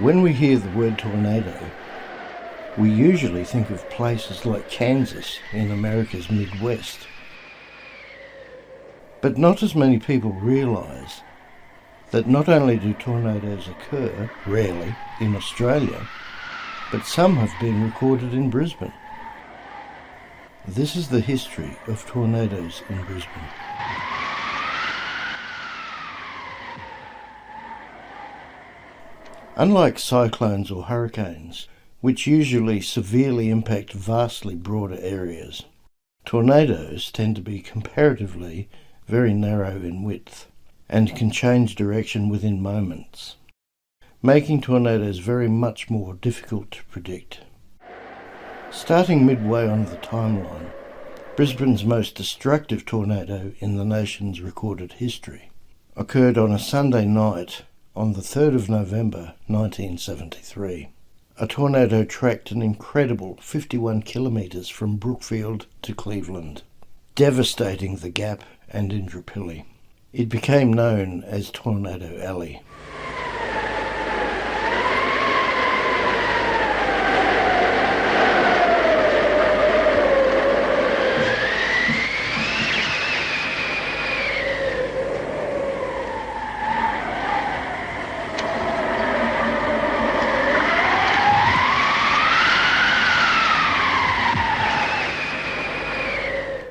When we hear the word tornado, we usually think of places like Kansas in America's Midwest. But not as many people realise that not only do tornadoes occur, rarely, in Australia, but some have been recorded in Brisbane. This is the history of tornadoes in Brisbane. Unlike cyclones or hurricanes, which usually severely impact vastly broader areas, tornadoes tend to be comparatively very narrow in width and can change direction within moments, making tornadoes very much more difficult to predict. Starting midway on the timeline, Brisbane's most destructive tornado in the nation's recorded history occurred on a Sunday night on the 3rd of November 1973. A tornado tracked an incredible 51 kilometres from Brookfield to Cleveland, devastating the Gap and Indooroopilly. It became known as Tornado Alley.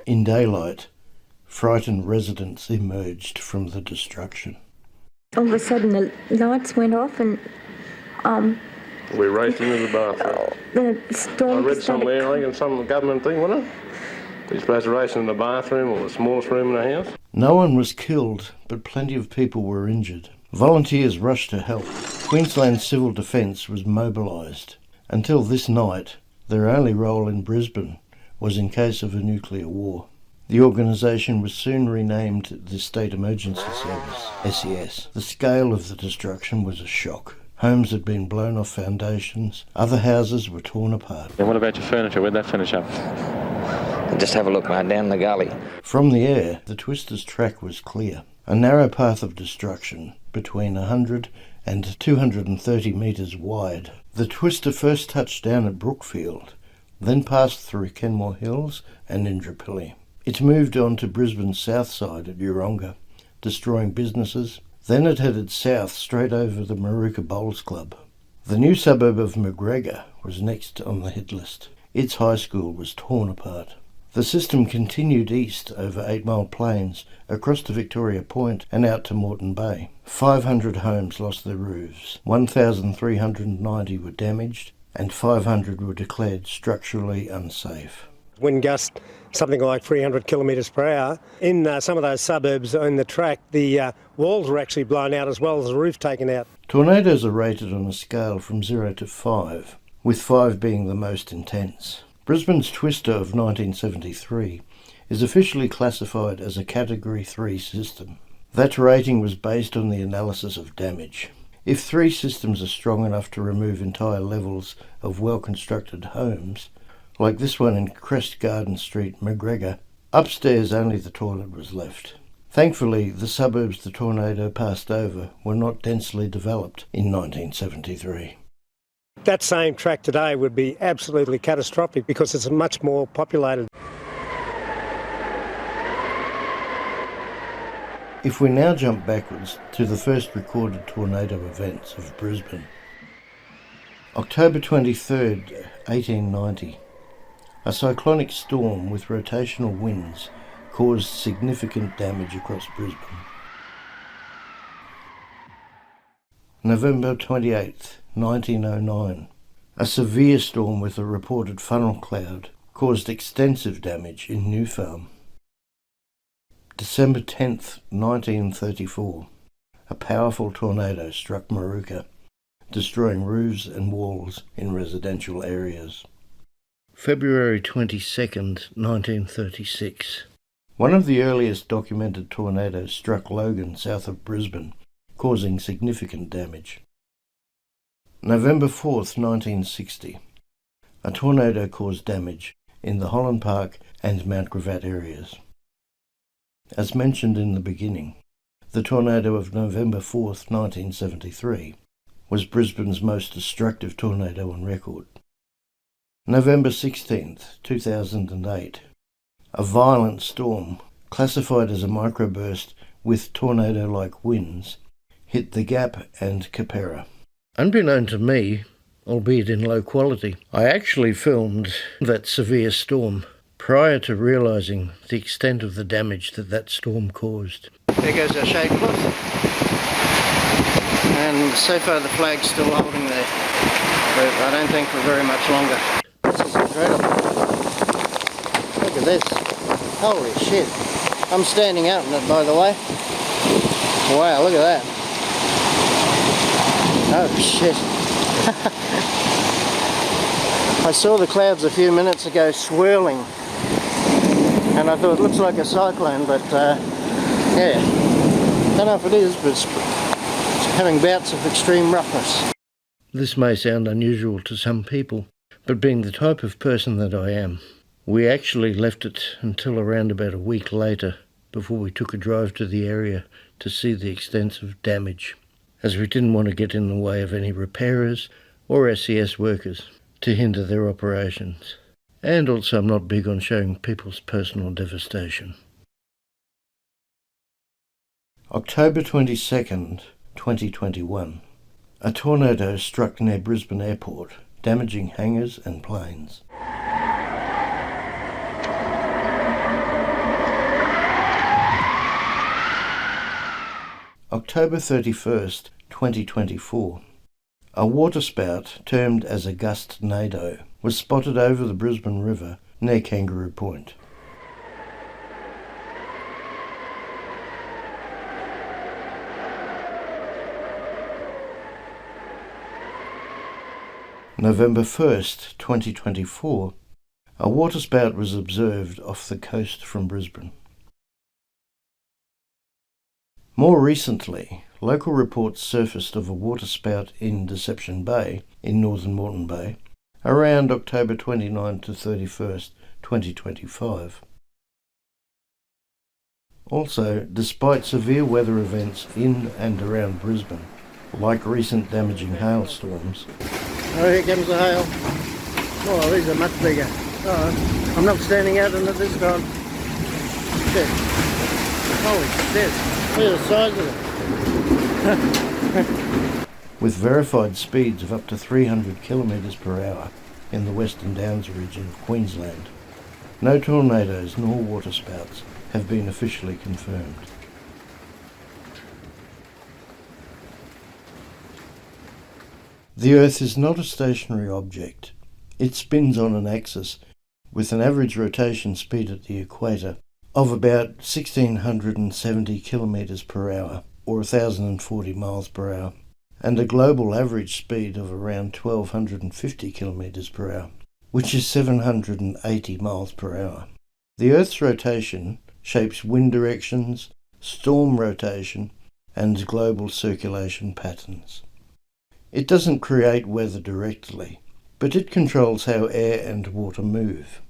In daylight, frightened residents emerged from the destruction. All of a sudden the lights went off and we raced into the bathroom. The storm I read somewhere, I think in some government thing, wasn't it? You're supposed to race in the bathroom or the smallest room in the house. No one was killed, but plenty of people were injured. Volunteers rushed to help. Queensland Civil Defence was mobilised. Until this night, their only role in Brisbane was in case of a nuclear war. The organisation was soon renamed the State Emergency Service, SES. The scale of the destruction was a shock. Homes had been blown off foundations, other houses were torn apart. And what about your furniture? Where'd that finish up? Just have a look, mate, down the gully. From the air, the twister's track was clear. A narrow path of destruction, between 100 and 230 metres wide. The twister first touched down at Brookfield, then passed through Kenmore Hills and Indooroopilly. It moved on to Brisbane's south side at Yeronga, destroying businesses. Then it headed south straight over the Maruka Bowls Club. The new suburb of McGregor was next on the hit list. Its high school was torn apart. The system continued east over 8 Mile Plains, across to Victoria Point and out to Moreton Bay. 500 homes lost their roofs, 1,390 were damaged, and 500 were declared structurally unsafe. Wind gust something like 300 kilometres per hour. In some of those suburbs on the track, the walls were actually blown out as well as the roof taken out. Tornadoes are rated on a scale from 0 to 5, with 5 being the most intense. Brisbane's twister of 1973 is officially classified as a Category 3 system. That rating was based on the analysis of damage. If 3 systems are strong enough to remove entire levels of well-constructed homes, like this one in Crest Garden Street, McGregor, upstairs only the toilet was left. Thankfully, the suburbs the tornado passed over were not densely developed in 1973. That same track today would be absolutely catastrophic because it's much more populated. If we now jump backwards to the first recorded tornado events of Brisbane. October 23rd, 1890. A cyclonic storm with rotational winds caused significant damage across Brisbane. November 28th, 1909. A severe storm with a reported funnel cloud caused extensive damage in New Farm. December 10th, 1934. A powerful tornado struck Maruka, destroying roofs and walls in residential areas. February 22nd, 1936. One of the earliest documented tornadoes struck Logan, south of Brisbane, causing significant damage. November 4th, 1960. A tornado caused damage in the Holland Park and Mount Gravatt areas. As mentioned in the beginning, the tornado of November 4th, 1973 was Brisbane's most destructive tornado on record. November 16th, 2008. A violent storm, classified as a microburst with tornado-like winds, hit the Gap and Capera. Unbeknown to me, albeit in low quality, I actually filmed that severe storm prior to realising the extent of the damage that storm caused. There goes our shade cloth. And so far the flag's still holding there, but I don't think for very much longer. This is incredible. Look at this. Holy shit. I'm standing out in it, by the way. Wow, look at that. Oh shit. I saw the clouds a few minutes ago swirling, and I thought it looks like a cyclone, but yeah. Don't know if it is, but it's having bouts of extreme roughness. This may sound unusual to some people, but being the type of person that I am, we actually left it until around about a week later before we took a drive to the area to see the extent of damage, as we didn't want to get in the way of any repairers or SES workers to hinder their operations. And also I'm not big on showing people's personal devastation. October 22nd, 2021. A tornado struck near Brisbane Airport, damaging hangars and planes. October 31st, 2024. A waterspout, termed as a gust-nado, was spotted over the Brisbane River near Kangaroo Point. November 1st, 2024, a waterspout was observed off the coast from Brisbane. More recently, local reports surfaced of a waterspout in Deception Bay, in northern Moreton Bay, around October 29 to 31st, 2025. Also, despite severe weather events in and around Brisbane, like recent damaging hailstorms. Oh, here comes the hail. Oh, these are much bigger. Oh, I'm not standing out in it this time. Shit. Holy shit. Look at the size of it. With verified speeds of up to 300 kilometres per hour in the Western Downs region of Queensland, no tornadoes nor waterspouts have been officially confirmed. The Earth is not a stationary object. It spins on an axis with an average rotation speed at the equator of about 1,670 kilometres per hour, or 1,040 miles per hour, and a global average speed of around 1,250 kilometres per hour, which is 780 miles per hour. The Earth's rotation shapes wind directions, storm rotation, and global circulation patterns. It doesn't create weather directly, but it controls how air and water move,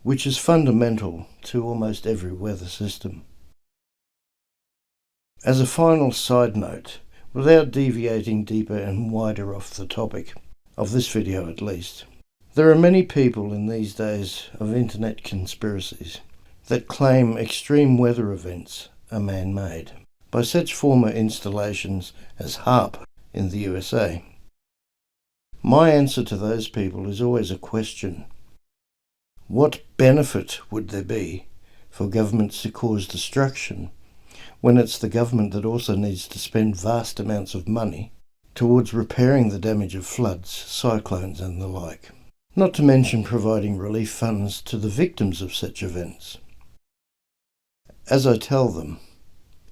which is fundamental to almost every weather system. As a final side note, without deviating deeper and wider off the topic, of this video at least, there are many people in these days of internet conspiracies that claim extreme weather events are man-made by such former installations as HAARP in the USA. My answer to those people is always a question. What benefit would there be for governments to cause destruction when it's the government that also needs to spend vast amounts of money towards repairing the damage of floods, cyclones and the like? Not to mention providing relief funds to the victims of such events. As I tell them,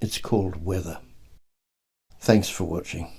it's called weather. Thanks for watching.